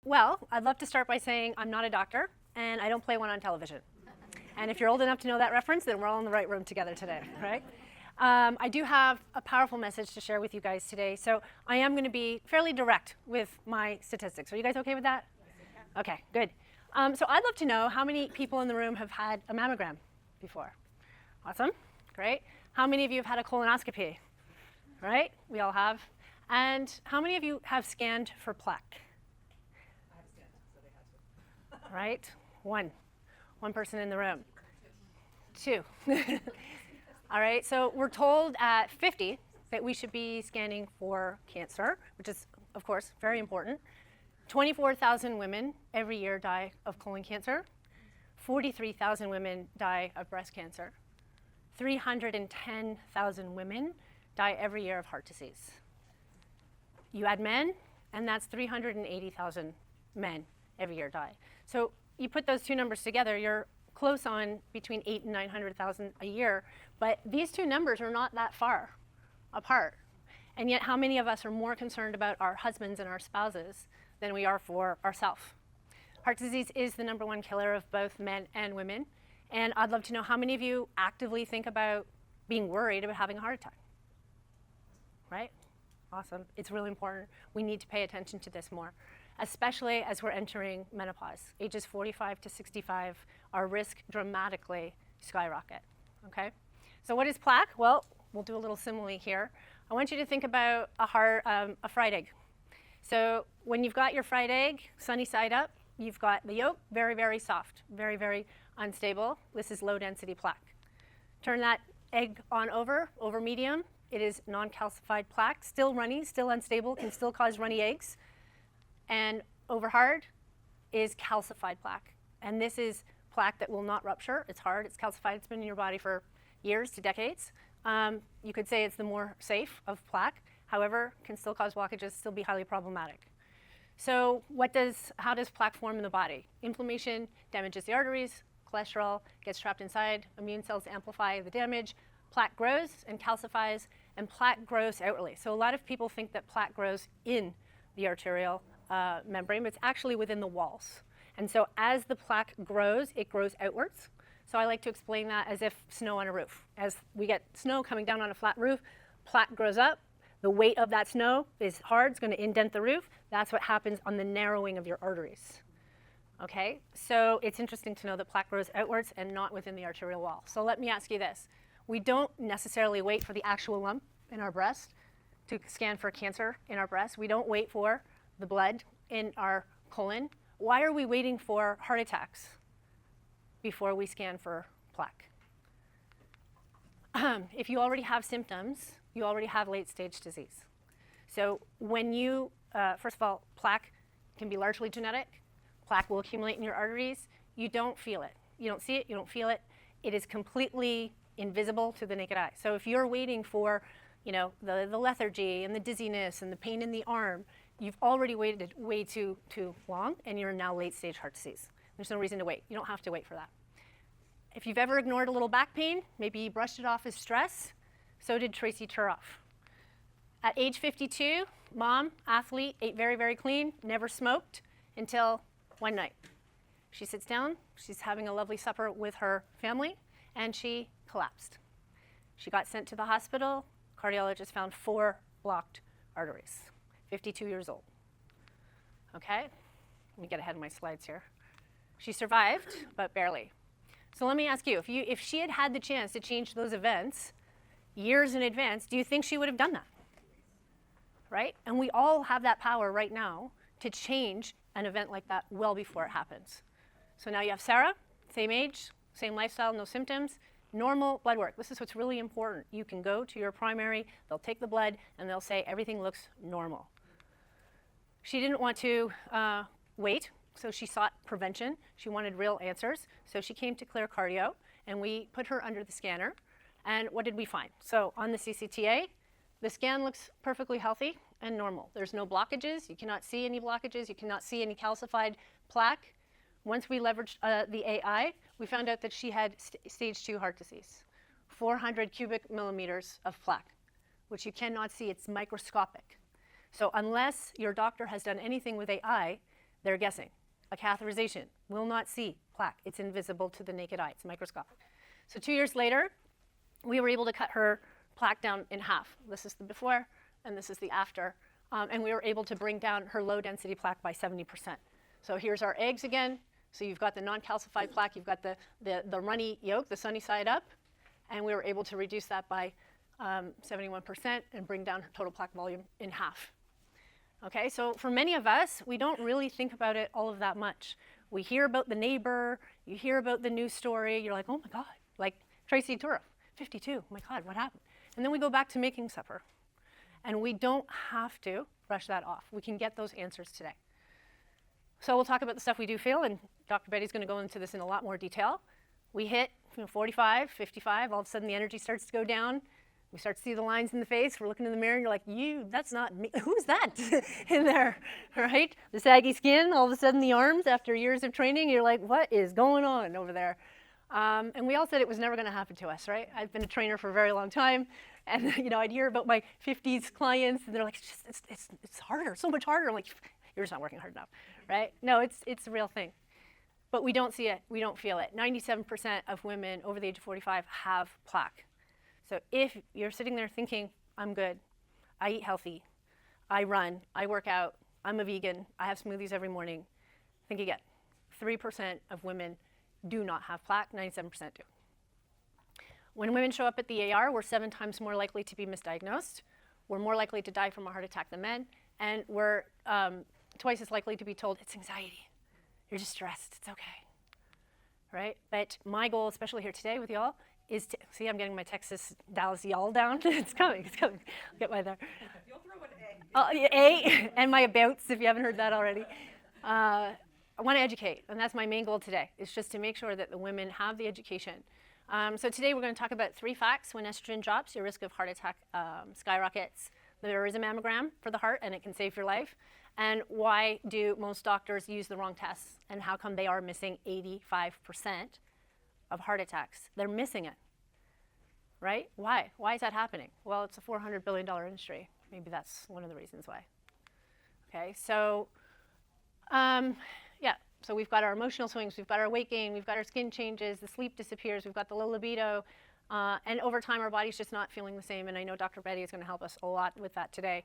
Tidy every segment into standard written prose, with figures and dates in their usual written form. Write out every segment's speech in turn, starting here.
Well, I'd love to start by saying I'm not a doctor, and I don't play one on television. And if you're old enough to know that reference, then we're all in the right room together today, right? I do have a powerful message to share with you guys today. So I am going to be fairly direct with my statistics. Are you guys okay with that? Okay, good. So I'd love to know how many people in the room have had a mammogram before? Awesome, great. How many of you have had a colonoscopy? Right, we all have. And how many of you have scanned for plaque? I have scanned, so they had to. Right, one person in the room. Two. All right, so we're told at 50 that we should be scanning for cancer, which is, of course, very important. 24,000 women every year die of colon cancer. 43,000 women die of breast cancer. 310,000 women die every year of heart disease. You add men, and that's 380,000 men every year die. So you put those two numbers together, you're close on between 800,000 and 900,000 a year, but these two numbers are not that far apart. And yet how many of us are more concerned about our husbands and our spouses than we are for ourselves? Heart disease is the #1 killer of both men and women, and I'd love to know how many of you actively think about being worried about having a heart attack, right? Awesome, it's really important. We need to pay attention to this more, especially as we're entering menopause. Ages 45 to 65, our risk dramatically skyrocket, okay? So what is plaque? Well, we'll do a little simile here. I want you to think about a fried egg. So when you've got your fried egg, sunny side up, you've got the yolk, very, very soft, very, very unstable. This is low density plaque. Turn that egg on over medium. It is non-calcified plaque, still runny, still unstable, can still cause runny eggs. And over hard is calcified plaque. And this is plaque that will not rupture. It's hard, it's calcified, it's been in your body for years to decades. You could say it's the more safe of plaque. However, can still cause blockages, still be highly problematic. So how does plaque form in the body? Inflammation damages the arteries, cholesterol gets trapped inside, immune cells amplify the damage, plaque grows and calcifies, and plaque grows outwardly. So a lot of people think that plaque grows in the arterial membrane, but it's actually within the walls. And so as the plaque grows, it grows outwards. So I like to explain that as if snow on a roof. As we get snow coming down on a flat roof, plaque grows up. The weight of that snow is hard, it's going to indent the roof. That's what happens on the narrowing of your arteries. Okay, so it's interesting to know that plaque grows outwards and not within the arterial wall. So let me ask you this. We don't necessarily wait for the actual lump in our breast to scan for cancer in our breast. We don't wait for the blood in our colon. Why are we waiting for heart attacks before we scan for plaque? If you already have symptoms, you already have late-stage disease. So when you, first of all, plaque can be largely genetic. Plaque will accumulate in your arteries. You don't feel it. You don't see it, you don't feel it. It is completely invisible to the naked eye. So if you're waiting for, the lethargy and the dizziness and the pain in the arm, you've already waited way too long, and you're now late-stage heart disease. There's no reason to wait. You don't have to wait for that. If you've ever ignored a little back pain, maybe you brushed it off as stress, so did Tracy Turoff. At age 52, mom, athlete, ate very, very clean, never smoked until one night. She sits down, she's having a lovely supper with her family, and she collapsed. She got sent to the hospital. Cardiologist found 4 blocked arteries. 52 years old. Okay, let me get ahead of my slides here. She survived, but barely. So let me ask you, if she had had the chance to change those events years in advance, do you think she would have done that? Right? And we all have that power right now to change an event like that well before it happens. So now you have Sarah, same age, same lifestyle, no symptoms, normal blood work. This is what's really important. You can go to your primary, they'll take the blood, and they'll say everything looks normal. She didn't want to wait, so she sought prevention. She wanted real answers. So she came to ClearCardio, and we put her under the scanner. And what did we find? So on the CCTA, the scan looks perfectly healthy and normal. There's no blockages. You cannot see any blockages. You cannot see any calcified plaque. Once we leveraged the AI, we found out that she had stage 2 heart disease, 400 cubic millimeters of plaque, which you cannot see. It's microscopic. So unless your doctor has done anything with AI, They're guessing. A catheterization will not see plaque. It's invisible to the naked eye. It's microscopic. So 2 years later, we were able to cut her plaque down in half. This is the before, and this is the after. And we were able to bring down her low-density plaque by 70%. So here's our eggs again. So you've got the non-calcified plaque. You've got the runny yolk, the sunny side up. And we were able to reduce that by 71% and bring down her total plaque volume in half. Okay, so for many of us, we don't really think about it all of that much. We hear about the neighbor, you hear about the news story, you're like, oh my God, like Tracy, 52, oh my God, what happened? And then we go back to making supper. And we don't have to brush that off. We can get those answers today. So we'll talk about the stuff we do feel, and Dr. Betty's going to go into this in a lot more detail. We hit 45, 55, all of a sudden the energy starts to go down. We start to see the lines in the face. We're looking in the mirror, and you're like, that's not me. Who's that in there, right? The saggy skin, all of a sudden the arms, after years of training, you're like, what is going on over there? And we all said it was never going to happen to us, right? I've been a trainer for a very long time, and I'd hear about my 50s clients, and they're like, it's harder, so much harder. I'm like, you're just not working hard enough, right? No, it's a real thing. But we don't see it, we don't feel it. 97% of women over the age of 45 have plaque. So if you're sitting there thinking, I'm good, I eat healthy, I run, I work out, I'm a vegan, I have smoothies every morning, think again. 3% of women do not have plaque, 97% do. When women show up at the AR, we're 7 times more likely to be misdiagnosed. We're more likely to die from a heart attack than men, and we're twice as likely to be told it's anxiety. You're just stressed, it's okay, right? But my goal, especially here today with y'all, is to, see, I'm getting my Texas, Dallas y'all down. It's coming. I'll get by there. You'll throw an A. A, and my abouts, if you haven't heard that already. I want to educate, and that's my main goal today, is just to make sure that the women have the education. So today we're going to talk about 3 facts. When estrogen drops, your risk of heart attack skyrockets. There is a mammogram for the heart, and it can save your life. And why do most doctors use the wrong tests, and how come they are missing 85% of heart attacks? They're missing it, right? Why? Why is that happening? Well, it's a $400 billion industry. Maybe that's one of the reasons why. Okay, so yeah, so we've got our emotional swings, we've got our weight gain, we've got our skin changes, the sleep disappears, we've got the low libido, and over time our body's just not feeling the same, and I know Dr. Betty is going to help us a lot with that today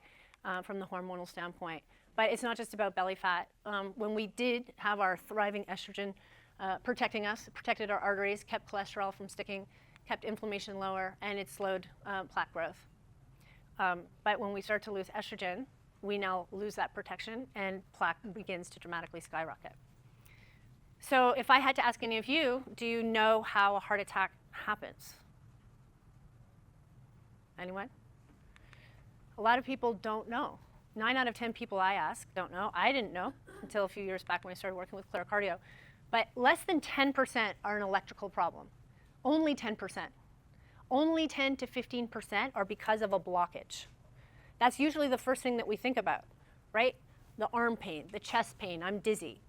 from the hormonal standpoint. But it's not just about belly fat. When we did have our thriving estrogen protecting us, it protected our arteries, kept cholesterol from sticking, kept inflammation lower, and it slowed plaque growth. But when we start to lose estrogen, we now lose that protection, and plaque begins to dramatically skyrocket. So if I had to ask any of you, do you know how a heart attack happens? Anyone? A lot of people don't know. 9 out of 10 people I ask don't know. I didn't know until a few years back when I started working with ClearCardio. But less than 10% are an electrical problem. Only 10%. Only 10 to 15% are because of a blockage. That's usually the first thing that we think about, right? The arm pain, the chest pain, I'm dizzy.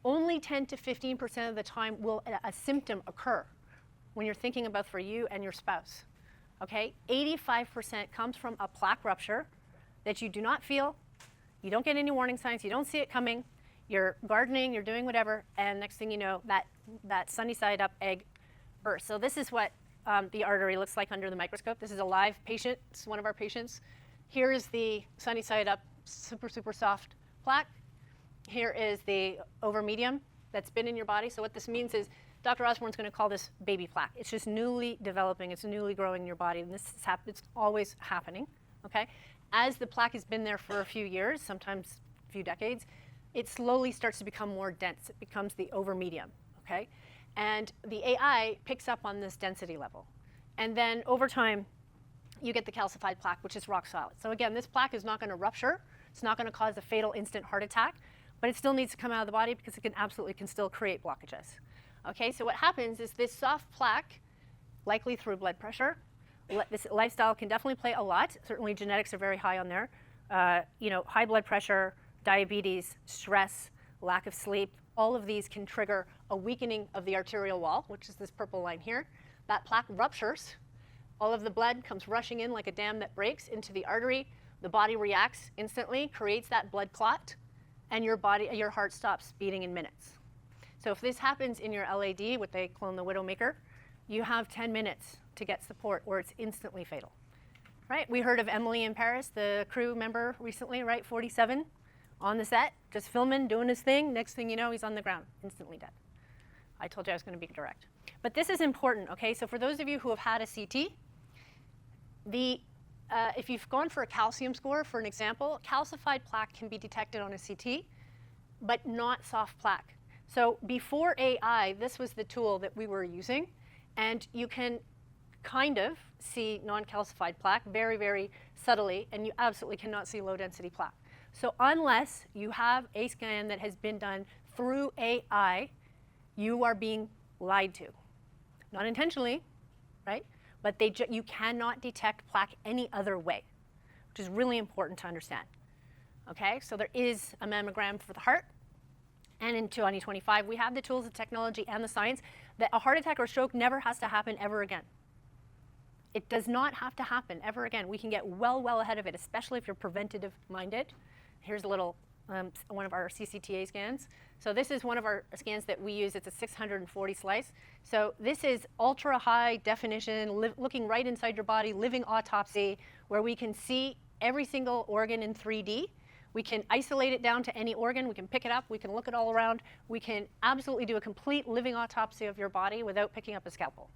Only 10 to 15% of the time will a symptom occur when you're thinking about for you and your spouse, okay? 85% comes from a plaque rupture that you do not feel, you don't get any warning signs, you don't see it coming, you're gardening, you're doing whatever, and next thing you know, that sunny side up egg bursts. So this is what the artery looks like under the microscope. This is a live patient, this is one of our patients. Here is the sunny side up, super, super soft plaque. Here is the over medium that's been in your body. So what this means is Dr. Osborne's going to call this baby plaque. It's just newly developing, it's newly growing in your body, and this is it's always happening, okay? As the plaque has been there for a few years, sometimes a few decades, it slowly starts to become more dense. It becomes the over medium, okay? And the AI picks up on this density level. And then over time, you get the calcified plaque, which is rock solid. So again, this plaque is not going to rupture. It's not going to cause a fatal instant heart attack, but it still needs to come out of the body because it can still create blockages. Okay, so what happens is this soft plaque, likely through blood pressure, this lifestyle can definitely play a lot. Certainly genetics are very high on there. High blood pressure, diabetes, stress, lack of sleep, all of these can trigger a weakening of the arterial wall, which is this purple line here. That plaque ruptures. All of the blood comes rushing in like a dam that breaks into the artery. The body reacts instantly, creates that blood clot, and your heart stops beating in minutes. So if this happens in your LAD, what they call the Widowmaker, you have 10 minutes to get support or it's instantly fatal. Right? We heard of Emily in Paris, the crew member recently, right? 47 on the set, just filming, doing his thing. Next thing you know, he's on the ground, instantly dead. I told you I was going to be direct. But this is important, okay? So for those of you who have had a CT, if you've gone for a calcium score, for an example, calcified plaque can be detected on a CT, but not soft plaque. So before AI, this was the tool that we were using, and you can kind of see non-calcified plaque very, very subtly, and you absolutely cannot see low-density plaque. So unless you have a scan that has been done through AI, you are being lied to. Not intentionally, right? But you cannot detect plaque any other way, which is really important to understand. Okay, so there is a mammogram for the heart, and in 2025, we have the tools, the technology, and the science that a heart attack or stroke never has to happen ever again. It does not have to happen ever again. We can get well ahead of it, especially if you're preventative-minded. Here's a little, one of our CCTA scans. So this is one of our scans that we use. It's a 640 slice. So this is ultra high definition, looking right inside your body, living autopsy, where we can see every single organ in 3D. We can isolate it down to any organ. We can pick it up. We can look it all around. We can absolutely do a complete living autopsy of your body without picking up a scalpel.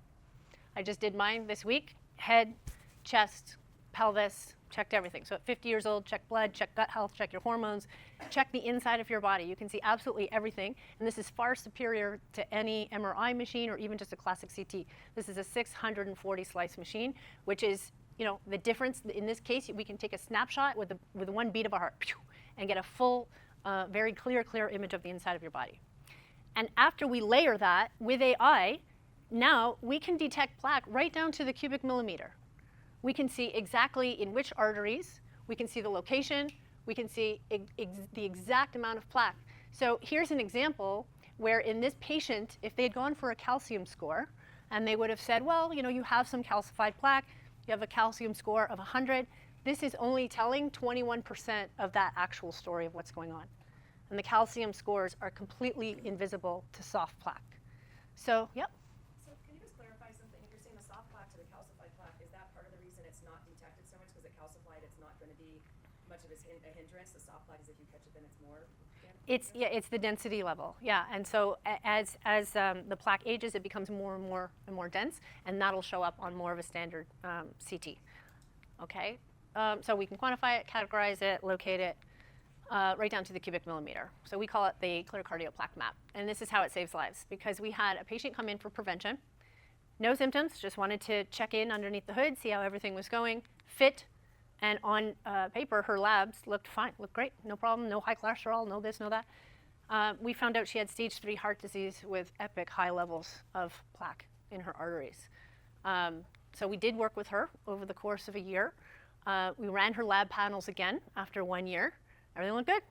I just did mine this week. Head, chest, pelvis, checked everything. So at 50 years old, check blood, check gut health, check your hormones, check the inside of your body. You can see absolutely everything. And this is far superior to any MRI machine or even just a classic CT. This is a 640 slice machine, which is, the difference. In this case, we can take a snapshot with one beat of a heart and get a full, very clear image of the inside of your body. And after we layer that with AI, now we can detect plaque right down to the cubic millimeter. We can see exactly in which arteries, we can see the location, we can see the exact amount of plaque. So here's an example where in this patient, if they had gone for a calcium score, and they would have said, well, you have some calcified plaque, you have a calcium score of 100, this is only telling 21% of that actual story of what's going on. And the calcium scores are completely invisible to soft plaque. So, yep. So can you just clarify something? If you're saying the soft plaque to the calcified plaque, is that part of the reason it's not detected so much? Because the calcified, it's not going to be much of a hindrance. The soft plaque is if you catch it, then it's more. It's the density level, yeah. And so as the plaque ages, it becomes more and more dense, and that'll show up on more of a standard CT. Okay, so we can quantify it, categorize it, locate it, right down to the cubic millimeter. So we call it the ClearCardio plaque map, and this is how it saves lives. Because we had a patient come in for prevention, no symptoms, just wanted to check in underneath the hood, see how everything was going, fit. And on paper, her labs looked fine, looked great, no problem, no high cholesterol, no this, no that. We found out she had stage 3 heart disease with epic high levels of plaque in her arteries. So we did work with her over the course of a year. We ran her lab panels again after 1 year. Everything looked good,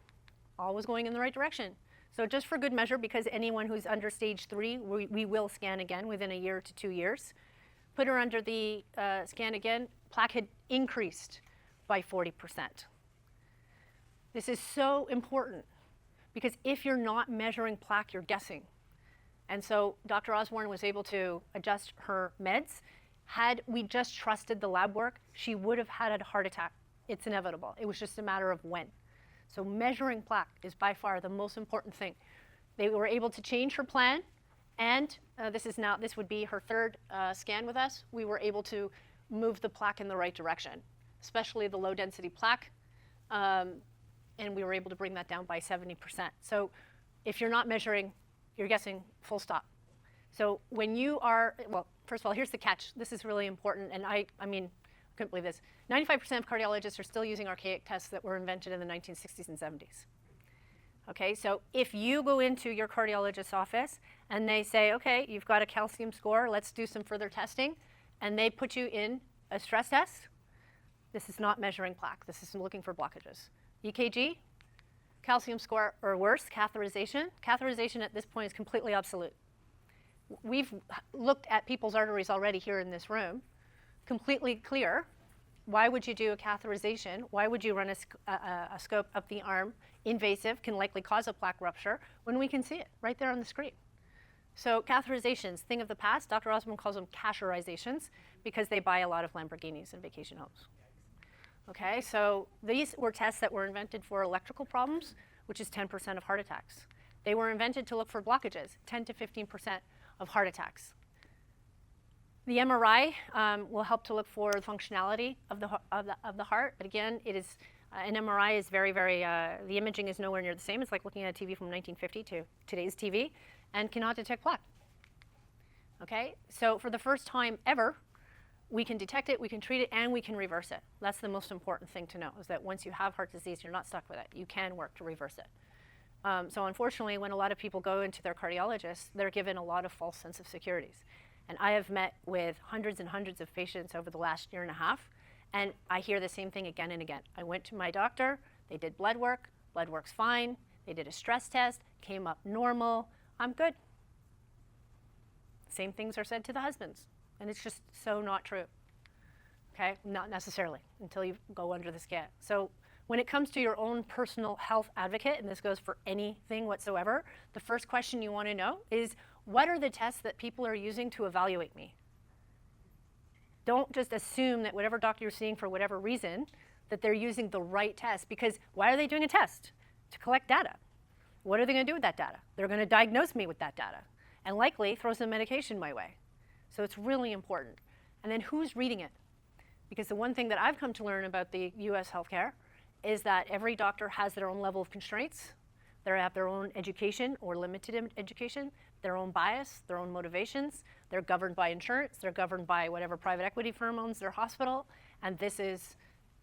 all was going in the right direction. So just for good measure, because anyone who's under stage 3, we will scan again within a year to 2 years. Put her under the scan again, plaque had increased by 40%. This is so important because if you're not measuring plaque, you're guessing. And so Dr. Osborne was able to adjust her meds. Had we just trusted the lab work, she would have had a heart attack. It's inevitable. It was just a matter of when. So measuring plaque is by far the most important thing. They were able to change her plan, and this would be her third scan with us. We were able to move the plaque in the right direction, especially the low density plaque, and we were able to bring that down by 70%. So if you're not measuring, you're guessing, full stop. So when you are, well, first of all, here's the catch. This is really important, and I couldn't believe this. 95% of cardiologists are still using archaic tests that were invented in the 1960s and 70s. Okay, so if you go into your cardiologist's office and they say, okay, you've got a calcium score, let's do some further testing, and they put you in a stress test, this is not measuring plaque. This is looking for blockages. EKG, calcium score, or worse, catheterization. Catheterization at this point is completely obsolete. We've looked at people's arteries already here in this room, completely clear, why would you do a catheterization? Why would you run a scope up the arm, invasive, can likely cause a plaque rupture, when we can see it right there on the screen? So catheterizations, thing of the past. Dr. Osborne calls them casherizations because they buy a lot of Lamborghinis and vacation homes. Okay, so these were tests that were invented for electrical problems, which is 10% of heart attacks. They were invented to look for blockages, 10 to 15% of heart attacks. The MRI will help to look for the functionality of the heart, but again, it is an MRI is very, the imaging is nowhere near the same. It's like looking at a TV from 1950 to today's TV, and cannot detect plaque. Okay, so for the first time ever, we can detect it, we can treat it, and we can reverse it. That's the most important thing to know, is that once you have heart disease, you're not stuck with it. You can work to reverse it. So unfortunately, when a lot of people go into their cardiologists, they're given a lot of false sense of securities. And I have met with hundreds and hundreds of patients over the last year and a half, and I hear the same thing again and again. I went to my doctor, they did blood work's fine, they did a stress test, came up normal, I'm good. Same things are said to the husbands, and it's just so not true. Okay, not necessarily, until you go under the scan. So when it comes to your own personal health advocate, and this goes for anything whatsoever, the first question you want to know is, what are the tests that people are using to evaluate me? Don't just assume that whatever doctor you're seeing for whatever reason, that they're using the right test, because why are they doing a test? To collect data. What are they going to do with that data? They're going to diagnose me with that data, and likely throw some medication my way. So it's really important. And then who's reading it? Because the one thing that I've come to learn about the US healthcare is that every doctor has their own level of constraints. They have their own education or limited education, their own bias, their own motivations. They're governed by insurance. They're governed by whatever private equity firm owns their hospital. And this is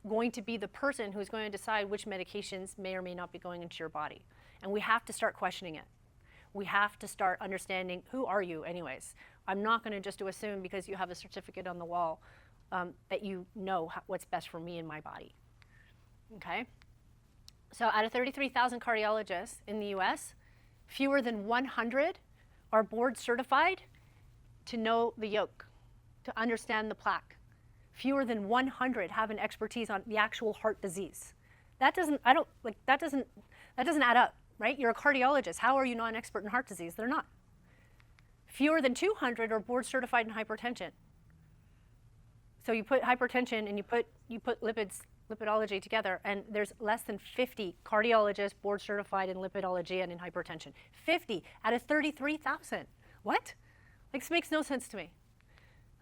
going to be the person who's going to decide which medications may or may not be going into your body. And we have to start questioning it. We have to start understanding, who are you anyways? I'm not going to just assume because you have a certificate on the wall that you know what's best for me and my body. Okay? So out of 33,000 cardiologists in the US, fewer than 100 are board certified to know the yoke, to understand the plaque. Fewer than 100 have an expertise on the actual heart disease. That doesn't add up, right? You're a cardiologist. How are you not an expert in heart disease? They're not. Fewer than 200 are board certified in hypertension. So you put hypertension and you put lipidology together, and there's less than 50 cardiologists board certified in lipidology and in hypertension. 50 out of 33,000. What? Like, this makes no sense to me.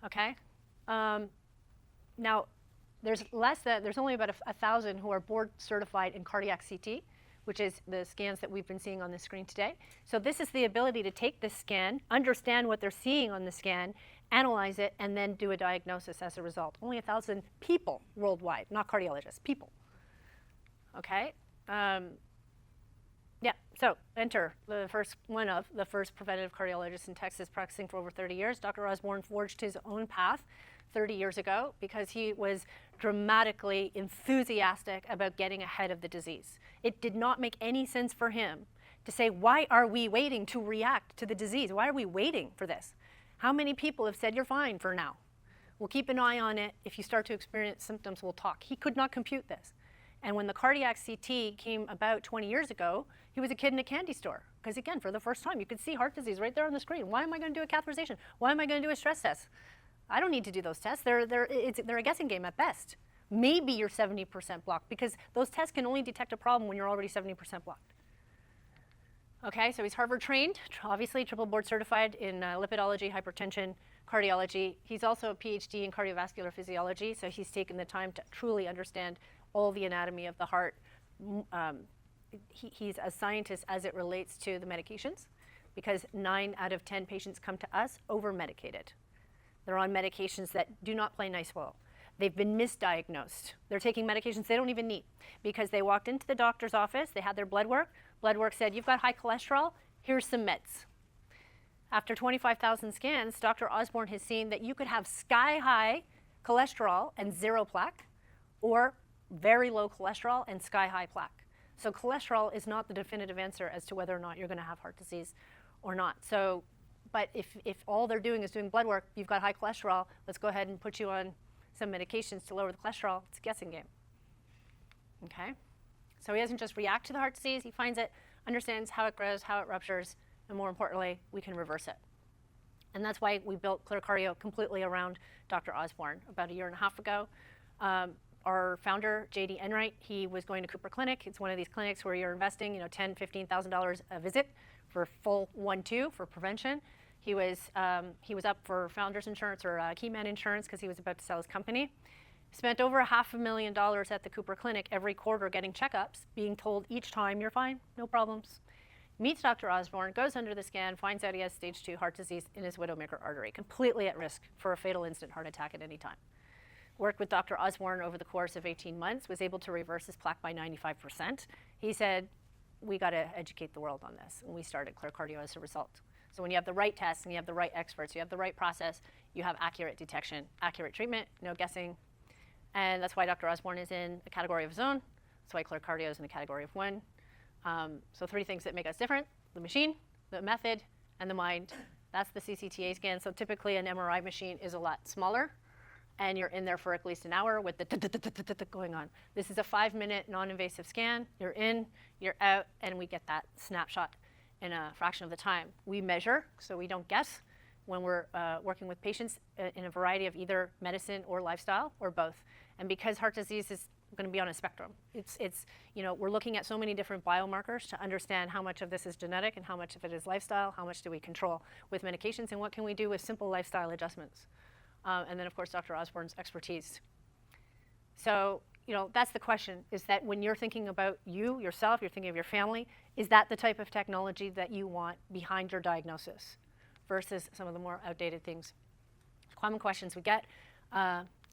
Okay? Now, there's only about 1,000 who are board certified in cardiac CT, which is the scans that we've been seeing on the screen today. So this is the ability to take this scan, understand what they're seeing on the scan, analyze it, and then do a diagnosis as a result. Only 1,000 people worldwide, not cardiologists, people. Okay? Yeah, so enter the first preventative cardiologist in Texas, practicing for over 30 years. Dr. Osborne forged his own path 30 years ago because he was dramatically enthusiastic about getting ahead of the disease. It did not make any sense for him to say, why are we waiting to react to the disease? Why are we waiting for this? How many people have said, you're fine for now? We'll keep an eye on it. If you start to experience symptoms, we'll talk. He could not compute this. And when the cardiac CT came about 20 years ago, he was a kid in a candy store. Because again, for the first time, you could see heart disease right there on the screen. Why am I going to do a catheterization? Why am I going to do a stress test? I don't need to do those tests. They're a guessing game at best. Maybe you're 70% blocked, because those tests can only detect a problem when you're already 70% blocked. Okay, so he's Harvard trained, obviously triple board certified in lipidology, hypertension, cardiology. He's also a PhD in cardiovascular physiology, so he's taken the time to truly understand all the anatomy of the heart. He's a scientist as it relates to the medications, because 9 out of 10 patients come to us over-medicated. They're on medications that do not play nice well. They've been misdiagnosed. They're taking medications they don't even need, because they walked into the doctor's office, they had their blood work. Blood work said, you've got high cholesterol, here's some meds. After 25,000 scans, Dr. Osborne has seen that you could have sky-high cholesterol and 0 plaque, or very low cholesterol and sky-high plaque. So cholesterol is not the definitive answer as to whether or not you're going to have heart disease or not. So, but if all they're doing is doing blood work, you've got high cholesterol, let's go ahead and put you on some medications to lower the cholesterol, it's a guessing game. Okay? So he doesn't just react to the heart disease, he finds it, understands how it grows, how it ruptures, and more importantly, we can reverse it. And that's why we built ClearCardio completely around Dr. Osborne. About a year and a half ago, our founder, J.D. Enright, he was going to Cooper Clinic. It's one of these clinics where you're investing, $10,000, $15,000 a visit for full 1-2 for prevention. He was up for Founders Insurance or Keyman Insurance because he was about to sell his company. Spent over $500,000 at the Cooper Clinic every quarter getting checkups, being told each time, you're fine, no problems. Meets Dr. Osborne, goes under the scan, finds out he has stage 2 heart disease in his widowmaker artery, completely at risk for a fatal instant heart attack at any time. Worked with Dr. Osborne over the course of 18 months, was able to reverse his plaque by 95%. He said, we got to educate the world on this, and we started ClearCardio as a result. So when you have the right tests and you have the right experts, you have the right process, you have accurate detection, accurate treatment, no guessing. And that's why Dr. Osborne is in a category of his own. That's why ClearCardio is in a category of one. So 3 things that make us different: the machine, the method, and the mind. That's the CCTA scan. So typically an MRI machine is a lot smaller, and you're in there for at least an hour with the going on. This is a 5-minute non-invasive scan. You're in, you're out, and we get that snapshot in a fraction of the time. We measure, so we don't guess when we're working with patients in a variety of either medicine or lifestyle or both. And because heart disease is going to be on a spectrum, we're looking at so many different biomarkers to understand how much of this is genetic and how much of it is lifestyle, how much do we control with medications, and what can we do with simple lifestyle adjustments. And then, of course, Dr. Osborne's expertise. So, that's the question, is that when you're thinking about yourself, you're thinking of your family, is that the type of technology that you want behind your diagnosis versus some of the more outdated things? Common questions we get,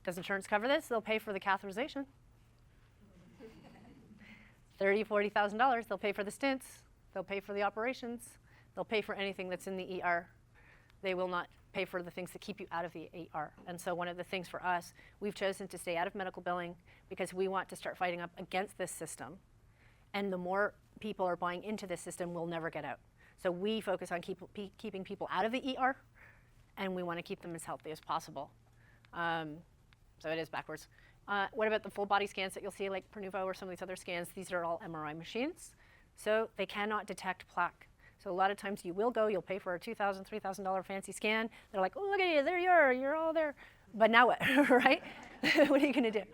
does insurance cover this? They'll pay for the catheterization. $30,000, $40,000, they'll pay for the stents, they'll pay for the operations, they'll pay for anything that's in the ER. They will not pay for the things that keep you out of the ER. And so one of the things for us, we've chosen to stay out of medical billing because we want to start fighting up against this system. And the more people are buying into this system, we'll never get out. So we focus on keeping people out of the ER, and we want to keep them as healthy as possible. So it is backwards. What about the full body scans that you'll see like Pernuvo or some of these other scans? These are all MRI machines. So they cannot detect plaque. So a lot of times you'll pay for a $2,000, $3,000 fancy scan. They're like, oh, look at you, there you are, you're all there. But now what, right? What are you gonna do?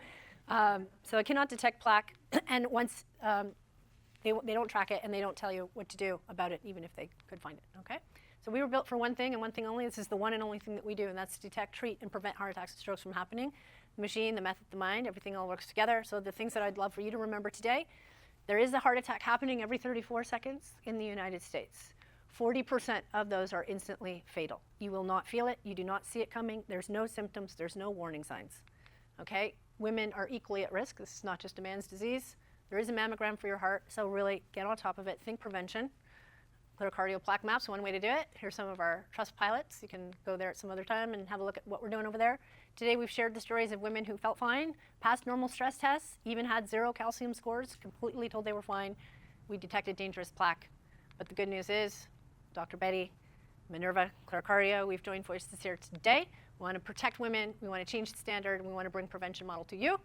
So it cannot detect plaque, and once they don't track it and they don't tell you what to do about it, even if they could find it, okay? So we were built for one thing and one thing only. This is the one and only thing that we do, and that's detect, treat, and prevent heart attacks and strokes from happening. The machine, the method, the mind, everything all works together. So the things that I'd love for you to remember today: there is a heart attack happening every 34 seconds in the United States. 40% of those are instantly fatal. You will not feel it. You do not see it coming. There's no symptoms. There's no warning signs. Okay? Women are equally at risk. This is not just a man's disease. There is a mammogram for your heart, so really get on top of it. Think prevention. ClearCardio plaque maps, one way to do it. Here's some of our trust pilots. You can go there at some other time and have a look at what we're doing over there. Today we've shared the stories of women who felt fine, passed normal stress tests, even had 0 calcium scores, completely told they were fine. We detected dangerous plaque. But the good news is, Dr. Betty, Minerva, ClearCardio, we've joined forces here today. We want to protect women, we want to change the standard, and we want to bring prevention model to you.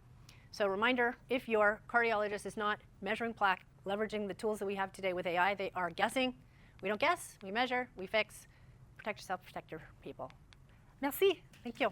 So reminder, if your cardiologist is not measuring plaque, leveraging the tools that we have today with AI, they are guessing. We don't guess, we measure, we fix. Protect yourself, protect your people. Merci. Thank you.